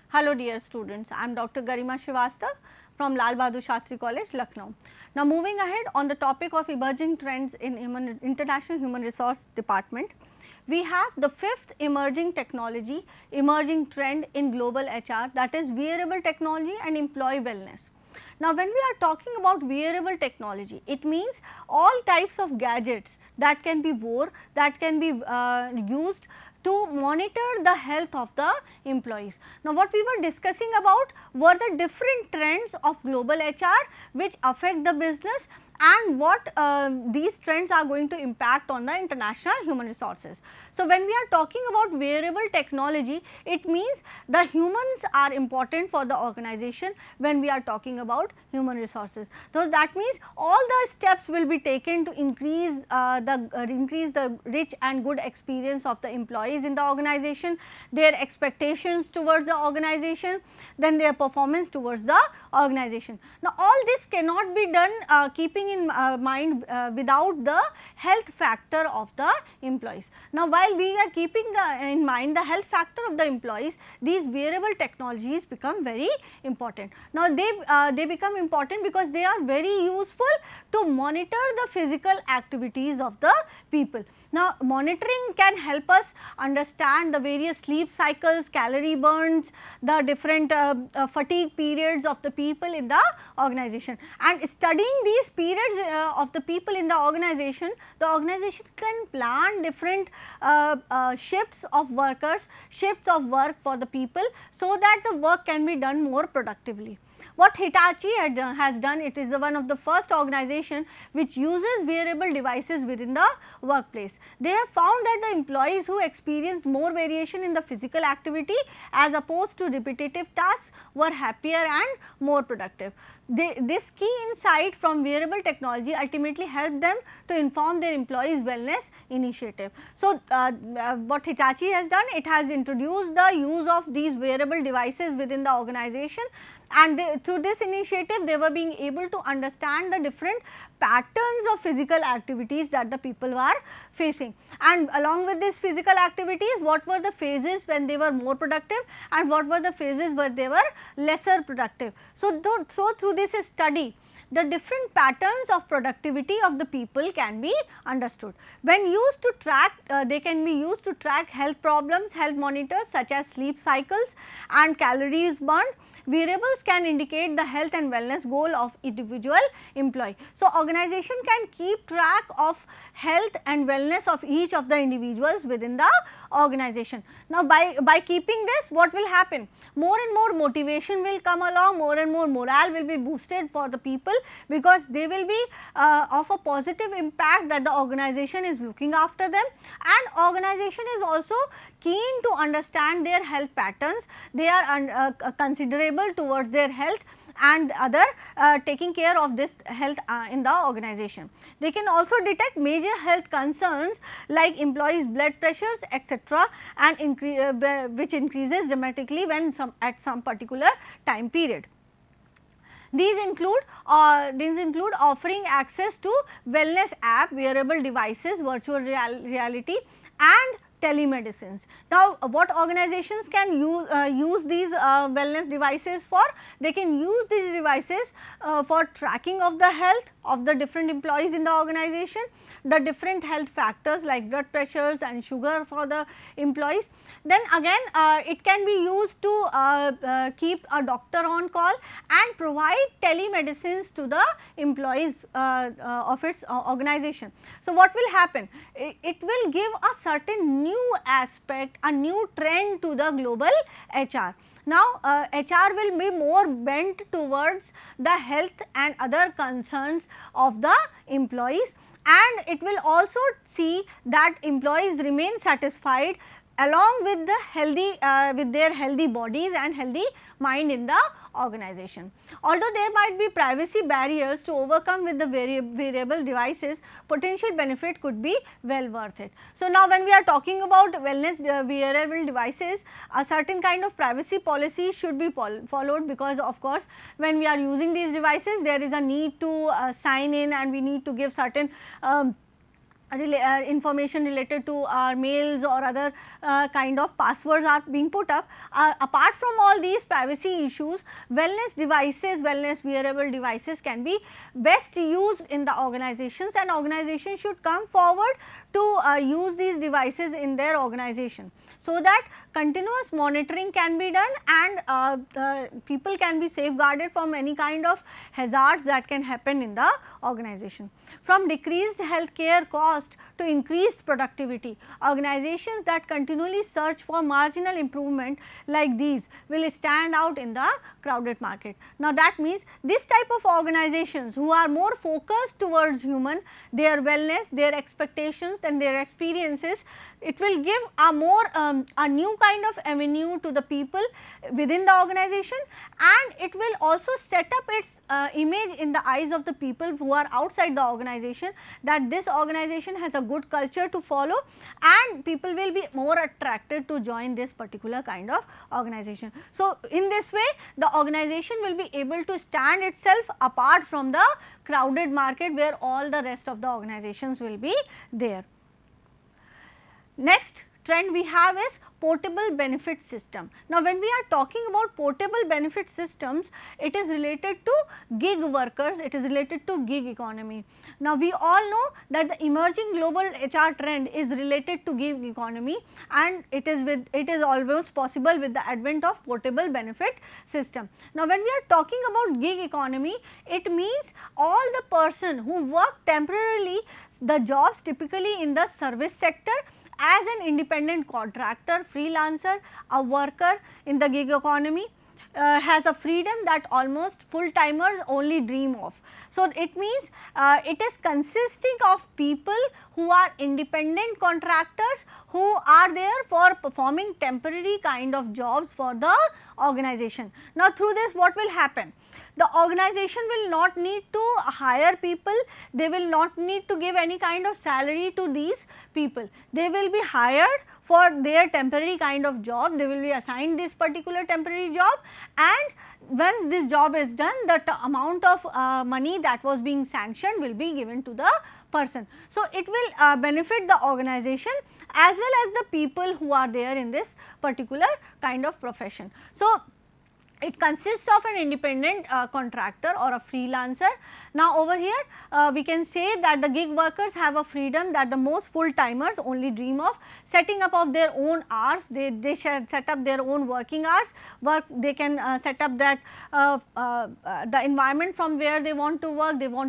Hello dear students, I am Dr. Garima Srivastava from Lal Bahadur Shastri College, Lucknow. Now moving ahead on the topic of emerging trends in International Human Resource Department, we have the fifth emerging technology, emerging trend in global HR, that is wearable technology and employee wellness. Now, when we are talking about wearable technology, it means all types of gadgets that can be wore, that can be used to monitor the health of the employees. Now, what we were discussing about were the different trends of global HR which affect the business and what these trends are going to impact on the international human resources. So, when we are talking about wearable technology, it means the humans are important for the organization when we are talking about human resources. So, that means all the steps will be taken to increase the rich and good experience of the employees in the organization, their expectations towards the organization, then their performance towards the organization. Now, all this cannot be done keeping in mind without the health factor of the employees. Now, while we are keeping in mind the health factor of the employees, these wearable technologies become very important. Now, they become important because they are very useful to monitor the physical activities of the people. Now, monitoring can help us understand the various sleep cycles, calorie burns, the different fatigue periods of the people in the organization, and studying these periods of the people in the organization can plan different shifts of workers, shifts of work for the people, so that the work can be done more productively. What Hitachi has done, it is one of the first organization which uses wearable devices within the workplace. They have found that the employees who experienced more variation in the physical activity as opposed to repetitive tasks were happier and more productive. This key insight from wearable technology ultimately helped them to inform their employees wellness initiative. So, what Hitachi has done, it has introduced the use of these wearable devices within the organization, and through this initiative they were being able to understand the different patterns of physical activities that the people were facing, and along with these physical activities, what were the phases when they were more productive and what were the phases where they were lesser productive. So, through this study, the different patterns of productivity of the people can be understood. When used to track, they can be used to track health problems, health monitors such as sleep cycles and calories burned. Wearables can indicate the health and wellness goal of individual employee. So, organization can keep track of health and wellness of each of the individuals within the organization. Now, by keeping this, what will happen? More and more motivation will come along, more and more morale will be boosted for the people, because they will be of a positive impact that the organization is looking after them, and organization is also keen to understand their health patterns. They are considerable towards their health and other taking care of this health in the organization. They can also detect major health concerns like employees' blood pressures, etc., and which increases dramatically when at some particular time period. These include offering access to wellness app, wearable devices, virtual reality, and telemedicines. Now, what organizations can use these wellness devices for? They can use these devices for tracking of the health of the different employees in the organization, the different health factors like blood pressures and sugar for the employees. Then again, it can be used to keep a doctor on call and provide telemedicines to the employees of its organization. So, what will happen? It will give a certain new aspect, a new trend to the global HR. Now, HR will be more bent towards the health and other concerns of the employees, and it will also see that employees remain satisfied along with the healthy with their healthy bodies and healthy mind in the organization. Although there might be privacy barriers to overcome with the wearable devices, potential benefit could be well worth it. So, now when we are talking about wellness wearable devices, a certain kind of privacy policy should be followed, because of course, when we are using these devices, there is a need to sign in, and we need to give certain information related to our mails or other kind of passwords are being put up. Apart from all these privacy issues, wellness devices, wellness wearable devices can be best used in the organizations, and organizations should come forward to use these devices in their organization, so that continuous monitoring can be done and people can be safeguarded from any kind of hazards that can happen in the organization. From decreased healthcare cost to increased productivity, organizations that continually search for marginal improvement like these will stand out in the crowded market. Now, that means this type of organizations who are more focused towards human, their wellness, their expectations and their experiences, it will give a more a new kind of avenue to the people within the organization, and it will also set up its image in the eyes of the people who are outside the organization, that this organization has a good culture to follow, and people will be more attracted to join this particular kind of organization. So, in this way the organization will be able to stand itself apart from the crowded market where all the rest of the organizations will be there. Next trend we have is portable benefit system. Now, when we are talking about portable benefit systems, it is related to gig workers, it is related to gig economy. Now, we all know that the emerging global HR trend is related to gig economy, and it is almost possible with the advent of portable benefit system. Now, when we are talking about gig economy, it means all the person who work temporarily, the jobs typically in the service sector, as an independent contractor, freelancer, a worker in the gig economy has a freedom that almost full timers only dream of. So, it means it is consisting of people who are independent contractors who are there for performing temporary kind of jobs for the organization. Now, through this what will happen? The organization will not need to hire people, they will not need to give any kind of salary to these people. They will be hired for their temporary kind of job, they will be assigned this particular temporary job, and once this job is done, the amount of money that was being sanctioned will be given to the person. So, it will benefit the organization as well as the people who are there in this particular kind of profession. So, it consists of an independent contractor or a freelancer. Now, over here we can say that the gig workers have a freedom that the most full timers only dream of, setting up of their own hours, they should set up their own working hours, they can set up that the environment from where they want to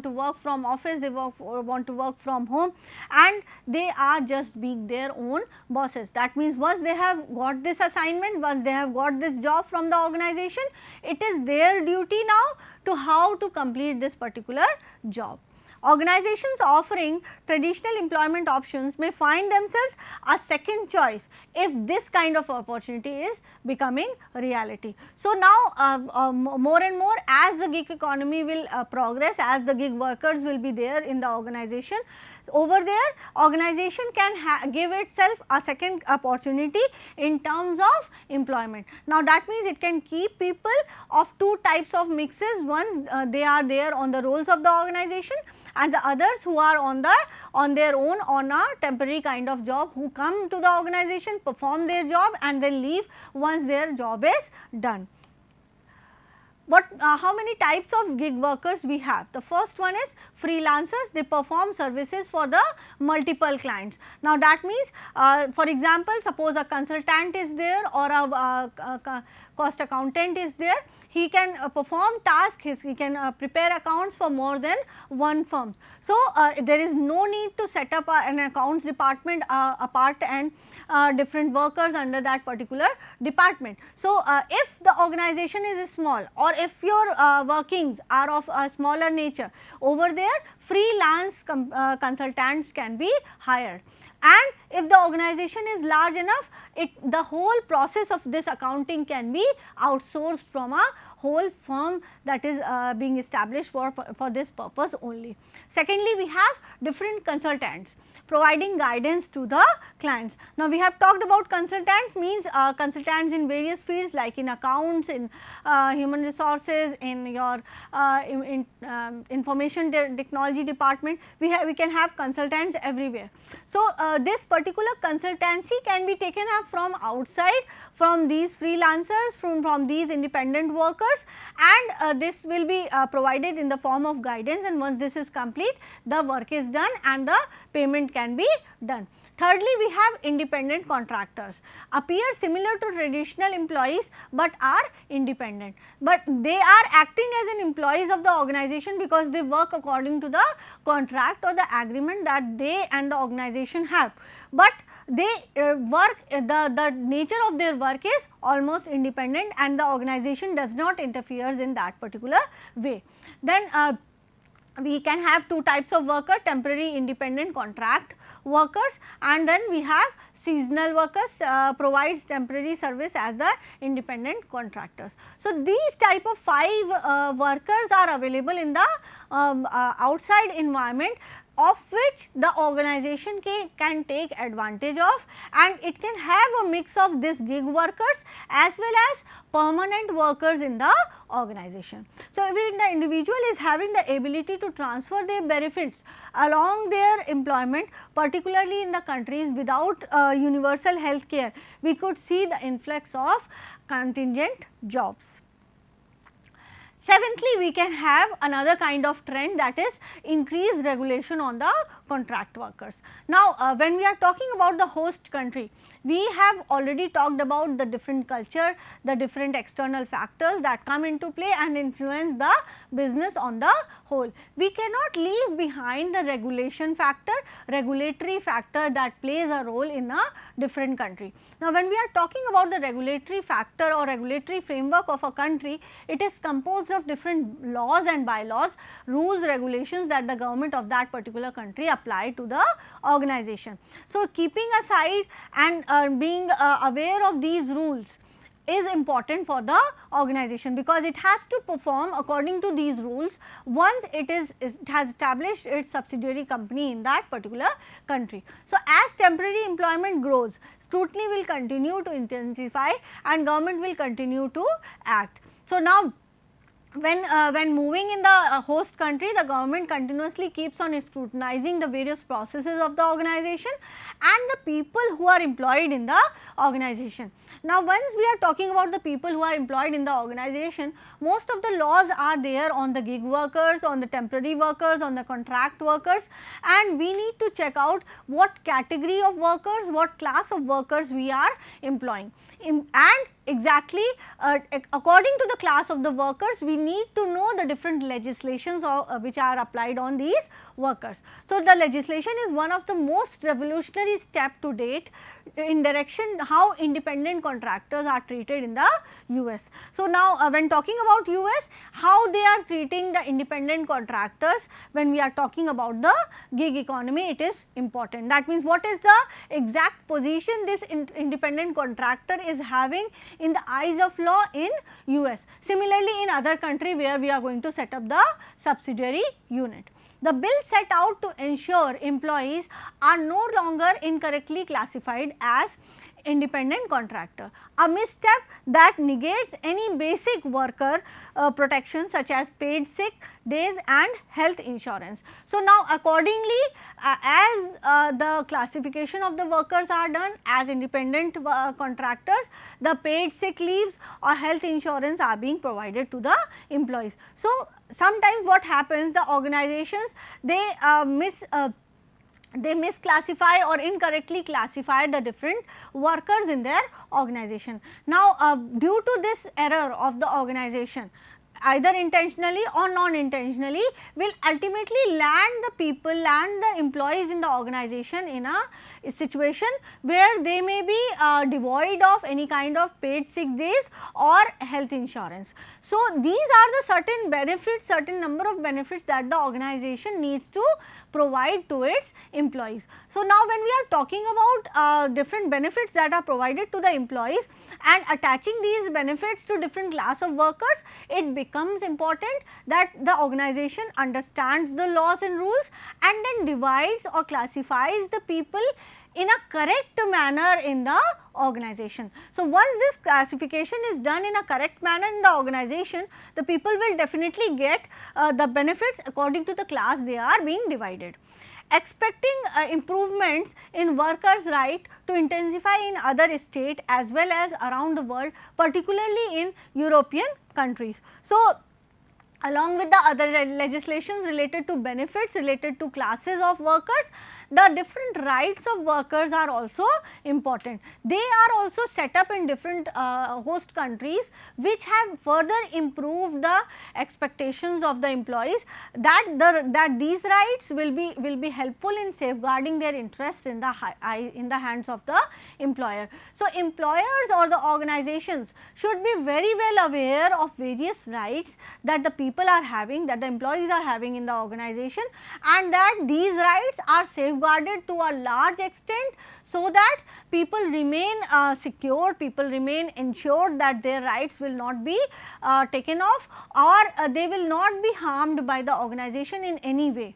work from office, they want to work from home, and they are just being their own bosses. That means, once they have got this assignment, once they have got this job from the organization, it is their duty now to how to complete this particular job. Organizations offering traditional employment options may find themselves a second choice if this kind of opportunity is becoming reality. So, now more and more as the gig economy will progress, as the gig workers will be there in the organization, over there organization can give itself a second opportunity in terms of employment. Now, that means it can keep people of two types of mixes, once they are there on the roles of the organization, and the others who are on their own on a temporary kind of job, who come to the organization, perform their job and then leave once their job is done. What how many types of gig workers we have? The first one is freelancers, they perform services for the multiple clients. Now, that means for example, suppose a consultant is there or a cost accountant is there, he can perform tasks, he can prepare accounts for more than one firm. So, there is no need to set up an accounts department apart and different workers under that particular department. So, if the organization is small or if your workings are of a smaller nature, over there freelance consultants can be hired. and if the organization is large enough, the whole process of this accounting can be outsourced from a whole firm that is being established for this purpose only. Secondly, we have different consultants providing guidance to the clients. Now, we have talked about consultants, means consultants in various fields like in accounts, in human resources, in your information technology department. We can have consultants everywhere. So, this particular consultancy can be taken up from outside, from these freelancers, from these independent workers, and this will be provided in the form of guidance, and once this is complete, the work is done and the payment can be done. Thirdly, we have independent contractors, appear similar to traditional employees, but are independent, but they are acting as an employees of the organization because they work according to the contract or the agreement that they and the organization have, but they work, the nature of their work is almost independent and the organization does not interfere in that particular way. Then we can have two types of worker, temporary independent contract workers, and then we have seasonal workers, provides temporary service as the independent contractors. So, these type of 5 workers are available in the outside environment, of which the organization can take advantage of, and it can have a mix of this gig workers as well as permanent workers in the organization. So, if the individual is having the ability to transfer their benefits along their employment, particularly in the countries without universal health care, we could see the influx of contingent jobs. Seventhly, we can have another kind of trend, that is increased regulation on the contract workers. Now, when we are talking about the host country, we have already talked about the different culture, the different external factors that come into play and influence the business on the whole. We cannot leave behind the regulation factor, regulatory factor that plays a role in a different country. Now, when we are talking about the regulatory factor or regulatory framework of a country, it is composed of different laws and bylaws, rules, regulations that the government of that particular country apply to the organization. So, keeping aside and being aware of these rules is important for the organization, because it has to perform according to these rules once it has established its subsidiary company in that particular country. So, as temporary employment grows, scrutiny will continue to intensify and government will continue to act. So, now when moving in the host country, the government continuously keeps on scrutinizing the various processes of the organization and the people who are employed in the organization. Now, once we are talking about the people who are employed in the organization, most of the laws are there on the gig workers, on the temporary workers, on the contract workers, and we need to check out what category of workers, what class of workers we are employing, and exactly according to the class of the workers, we need to know the different legislations which are applied on these workers. So, the legislation is one of the most revolutionary step to date in direction how independent contractors are treated in the US. So, now when talking about US, how they are treating the independent contractors, when we are talking about the gig economy, it is important. That means, what is the exact position this independent contractor is having in the eyes of law in US. Similarly, in other country where we are going to set up the subsidiary unit. The bill set out to ensure employees are no longer incorrectly classified as independent contractor, a misstep that negates any basic worker protection such as paid sick days and health insurance. So, now accordingly as the classification of the workers are done as independent contractors, the paid sick leaves or health insurance are being provided to the employees. So, sometimes what happens, the organizations they misclassify or incorrectly classify the different workers in their organization. Now, due to this error of the organization, either intentionally or non-intentionally, will ultimately land the people, land the employees in the organization in a situation where they may be devoid of any kind of paid sick days or health insurance. So, these are the certain benefits, certain number of benefits that the organization needs to provide to its employees. So, now when we are talking about different benefits that are provided to the employees and attaching these benefits to different class of workers, it becomes important that the organization understands the laws and rules and then divides or classifies the people in a correct manner in the organization. So, once this classification is done in a correct manner in the organization, the people will definitely get the benefits according to the class they are being divided. Expecting improvements in workers' right to intensify in other states as well as around the world, particularly in European countries. So, along with the other legislations related to benefits, related to classes of workers, the different rights of workers are also important. They are also set up in different host countries, which have further improved the expectations of the employees that these rights will be helpful in safeguarding their interests in the hands of the employer. So, employers or the organizations should be very well aware of various rights that the people are having, that the employees are having in the organization, and that these rights are safeguarded to a large extent, so that people remain secure, people remain ensured that their rights will not be taken off, or they will not be harmed by the organization in any way.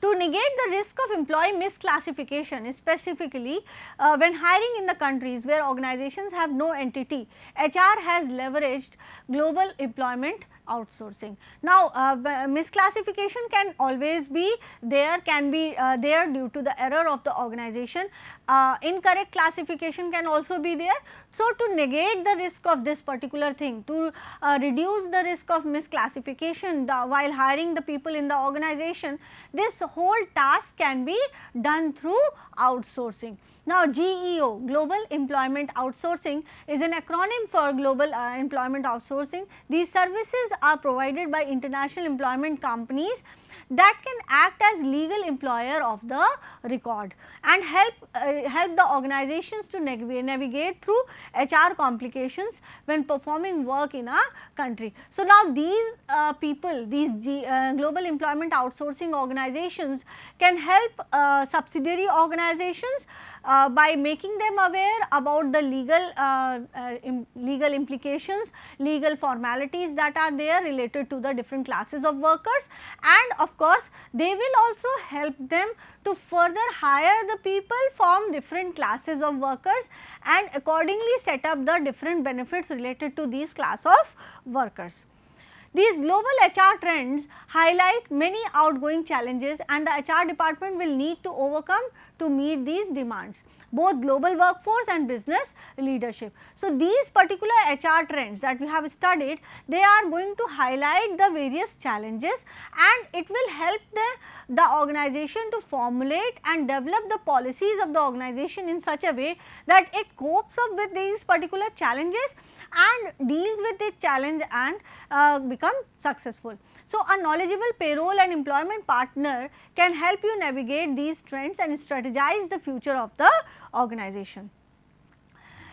To negate the risk of employee misclassification, specifically when hiring in the countries where organizations have no entity, HR has leveraged global employment outsourcing. Now, misclassification can always be there, can be there due to the error of the organization. Incorrect classification can also be there. So, to negate the risk of this particular thing, to reduce the risk of misclassification while hiring the people in the organization, this whole task can be done through outsourcing. Now, GEO, Global Employment Outsourcing, is an acronym for Global Employment Outsourcing. These services are provided by international employment companies that can act as legal employer of the record and help the organizations to navigate through HR complications when performing work in a country. So, now these people, these Global Employment Outsourcing organizations can help subsidiary organizations by making them aware about the legal implications, legal formalities that are there related to the different classes of workers, and of course, they will also help them to further hire the people from different classes of workers and accordingly set up the different benefits related to these class of workers. These global HR trends highlight many outgoing challenges and the HR department will need to overcome to meet these demands, both global workforce and business leadership. So, these particular HR trends that we have studied, they are going to highlight the various challenges and it will help the organization to formulate and develop the policies of the organization in such a way that it copes up with these particular challenges and deals with this challenge and become successful. So, a knowledgeable payroll and employment partner can help you navigate these trends and strategize the future of the organization.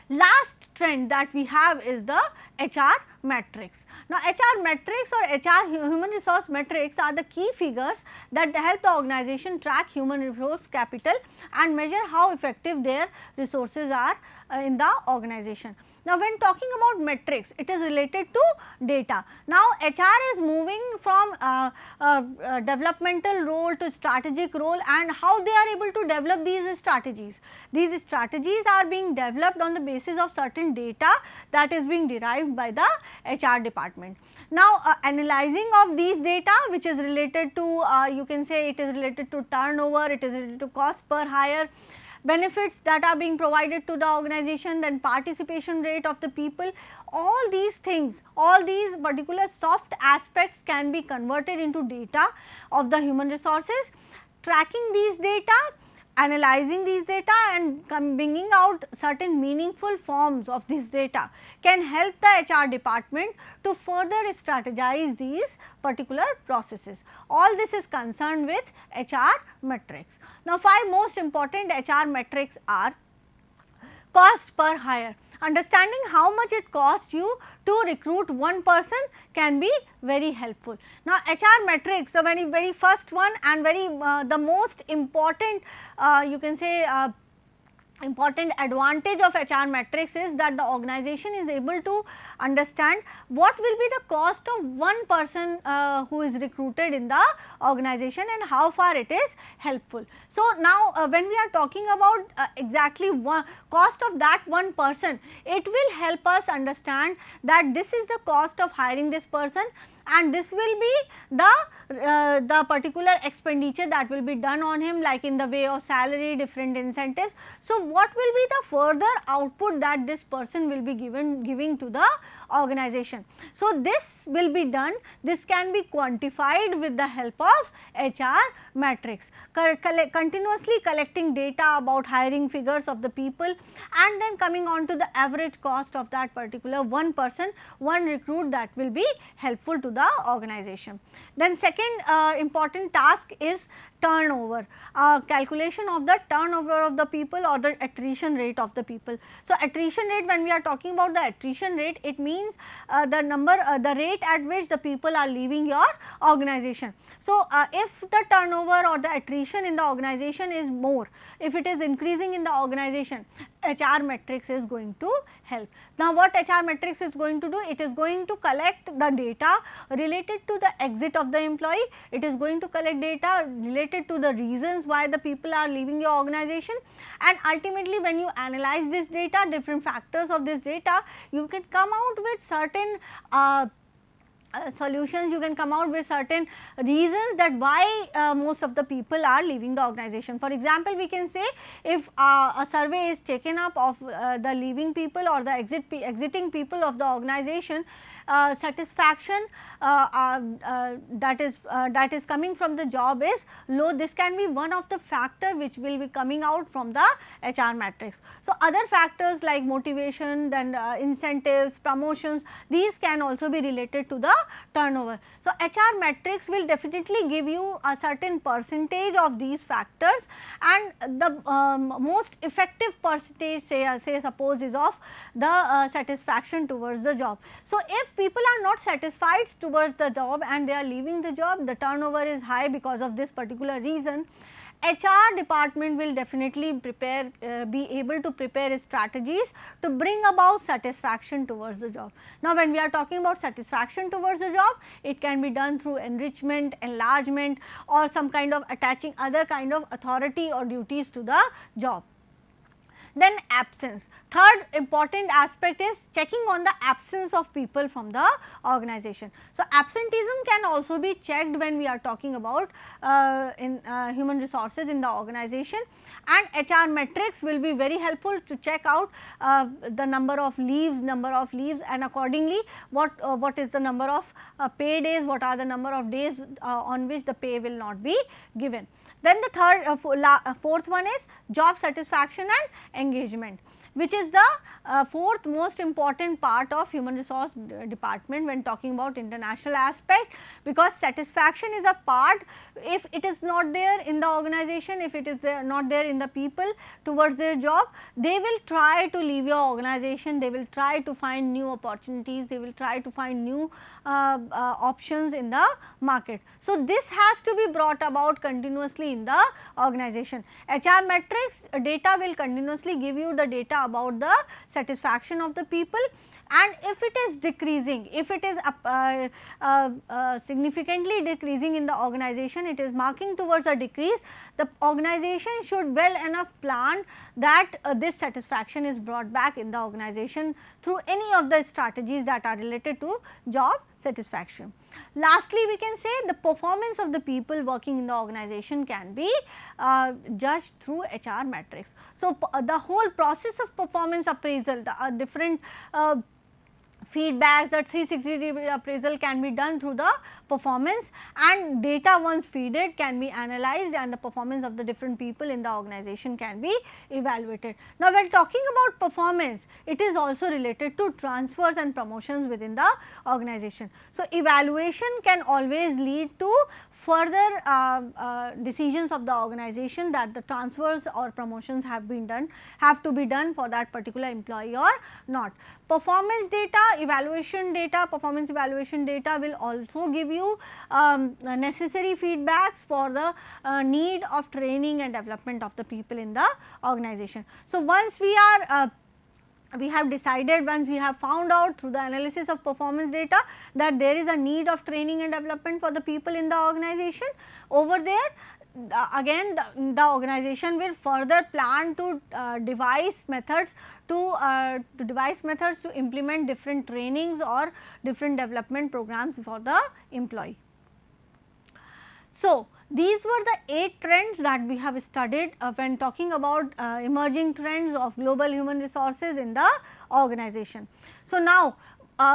Last trend that we have is the HR metrics. Now, HR metrics or HR human resource metrics are the key figures that help the organization track human resource capital and measure how effective their resources are in the organization. Now, when talking about metrics, it is related to data. Now, HR is moving from developmental role to strategic role, and how they are able to develop these strategies. These strategies are being developed on the basis of certain data that is being derived by the HR department. Now, analyzing of these data, which is related to you can say it is related to turnover, it is related to cost per hire, benefits that are being provided to the organization, then participation rate of the people, all these things, all these particular soft aspects can be converted into data of the human resources. Tracking these data analyzing these data and bringing out certain meaningful forms of this data can help the HR department to further strategize these particular processes. All this is concerned with HR metrics. Now, 5 most important HR metrics are: cost per hire. Understanding how much it costs you to recruit one person can be very helpful. Now, HR metrics, the very first one and the most important, you can say, important advantage of HR metrics is that the organization is able to understand what will be the cost of one person who is recruited in the organization and how far it is helpful. So, now when we are talking about exactly cost of that one person, it will help us understand that this is the cost of hiring this person, and this will be the particular expenditure that will be done on him, like in the way of salary, different incentives. So, what will be the further output that this person will be giving to the organization. So, this will be done, this can be quantified with the help of HR metrics, continuously collecting data about hiring figures of the people and then coming on to the average cost of that particular one person, one recruit, that will be helpful to the organization. Then second important task is turnover, calculation of the turnover of the people or the attrition rate of the people. So, attrition rate, when we are talking about the attrition rate, it means the rate at which the people are leaving your organization. So, if the turnover or the attrition in the organization is more, if it is increasing in the organization, HR metrics is going to help. Now, what HR metrics is going to do? It is going to collect the data related to the exit of the employee, it is going to collect data related to the reasons why the people are leaving your organization, and ultimately when you analyze this data, different factors of this data, you can come out with certain solutions, you can come out with certain reasons that why most of the people are leaving the organization. For example, we can say if a survey is taken up of the leaving people or the exiting people of the organization, satisfaction that is coming from the job is low. This can be one of the factor which will be coming out from the HR matrix. So, other factors like motivation, then incentives, promotions, these can also be related to the turnover. So, HR matrix will definitely give you a certain percentage of these factors, and the most effective percentage, say suppose, is of the satisfaction towards the job. So, if people are not satisfied towards the job and they are leaving the job, the turnover is high because of this particular reason, HR department will definitely be able to prepare strategies to bring about satisfaction towards the job. Now, when we are talking about satisfaction towards the job, it can be done through enrichment, enlargement, or some kind of attaching other kind of authority or duties to the job. Then absence. Third important aspect is checking on the absence of people from the organization. So, absenteeism can also be checked when we are talking about human resources in the organization, and HR metrics will be very helpful to check out the number of leaves, and accordingly what is the number of pay days, what are the number of days on which the pay will not be given. Then the fourth one is job satisfaction and engagement, which is the fourth most important part of human resource department when talking about international aspect, because satisfaction is a part. If it is not there in the organization, if it is not there in the people towards their job, they will try to leave your organization, they will try to find new opportunities, they will try to find new options in the market. So, this has to be brought about continuously in the organization. HR metrics data will continuously give you the data about the satisfaction of the people, and if it is decreasing, if it is significantly decreasing in the organization, it is marking towards a decrease, the organization should well enough plan that this satisfaction is brought back in the organization through any of the strategies that are related to job satisfaction. Lastly, we can say the performance of the people working in the organization can be judged through HR metrics. So, the whole process of performance appraisal, the different feedbacks, that 360-degree appraisal can be done through the performance, and data once feeded can be analyzed and the performance of the different people in the organization can be evaluated. Now, when talking about performance, it is also related to transfers and promotions within the organization. So, evaluation can always lead to further decisions of the organization that the transfers or promotions have to be done for that particular employee or not. Performance data, evaluation data, performance evaluation data will also give you necessary feedbacks for the need of training and development of the people in the organization. So, once we have decided, once we have found out through the analysis of performance data that there is a need of training and development for the people in the organization, over there again the organization will further plan to devise methods to implement different trainings or different development programs for the employee. So, these were the 8 trends that we have studied when talking about emerging trends of global human resources in the organization. So, now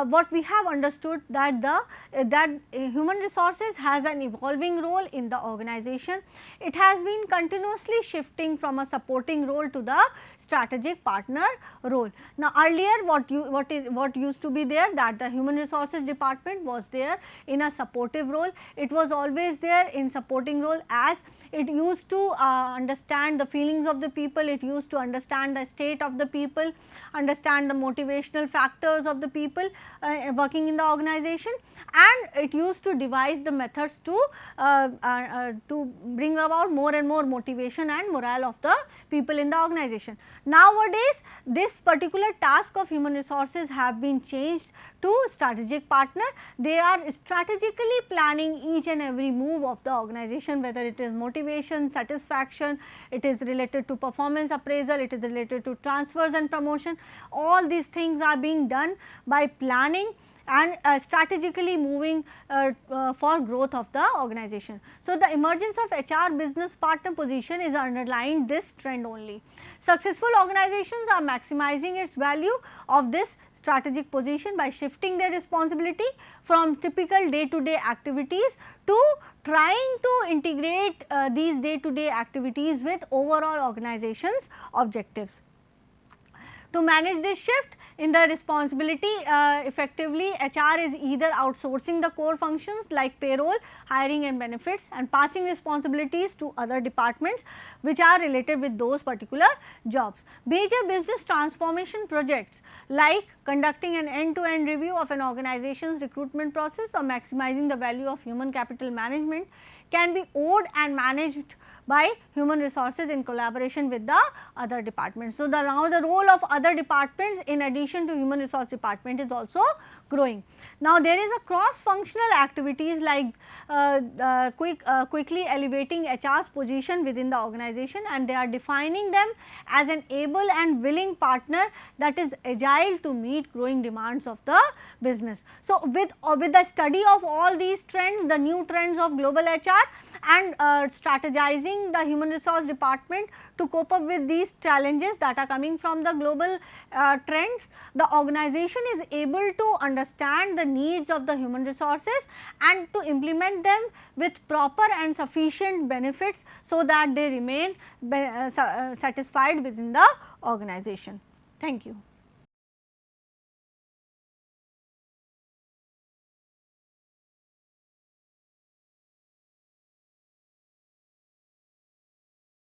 what we have understood that human resources has an evolving role in the organization. It has been continuously shifting from a supporting role to the strategic partner role. Now, earlier what used to be there, that the human resources department was there in a supportive role. It was always there in supporting role, as it used to understand the feelings of the people, it used to understand the state of the people, understand the motivational factors of the people working in the organization, and it used to devise the methods to bring about more and more motivation and morale of the people in the organization. Nowadays, this particular task of human resources have been changed to strategic partner. They are strategically planning each and every move of the organization, whether it is motivation, satisfaction, it is related to performance appraisal, it is related to transfers and promotion. All these things are being done by planning and strategically moving for growth of the organization. So, the emergence of HR business partner position is underlying this trend only. Successful organizations are maximizing its value of this strategic position by shifting their responsibility from typical day-to-day activities to trying to integrate these day-to-day activities with overall organization's objectives. To manage this shift in the responsibility effectively, HR is either outsourcing the core functions like payroll, hiring and benefits, and passing responsibilities to other departments which are related with those particular jobs. Major business transformation projects like conducting an end-to-end review of an organization's recruitment process or maximizing the value of human capital management can be owned and managed by human resources in collaboration with the other departments. So, now the role of other departments in addition to human resource department is also growing. Now, there is a cross functional activities like quickly elevating HR's position within the organization, and they are defining them as an able and willing partner that is agile to meet growing demands of the business. So, with the study of all these trends, the new trends of global HR and strategizing the human resource department to cope up with these challenges that are coming from the global trends, the organization is able to understand the needs of the human resources and to implement them with proper and sufficient benefits, so that they remain satisfied within the organization. Thank you.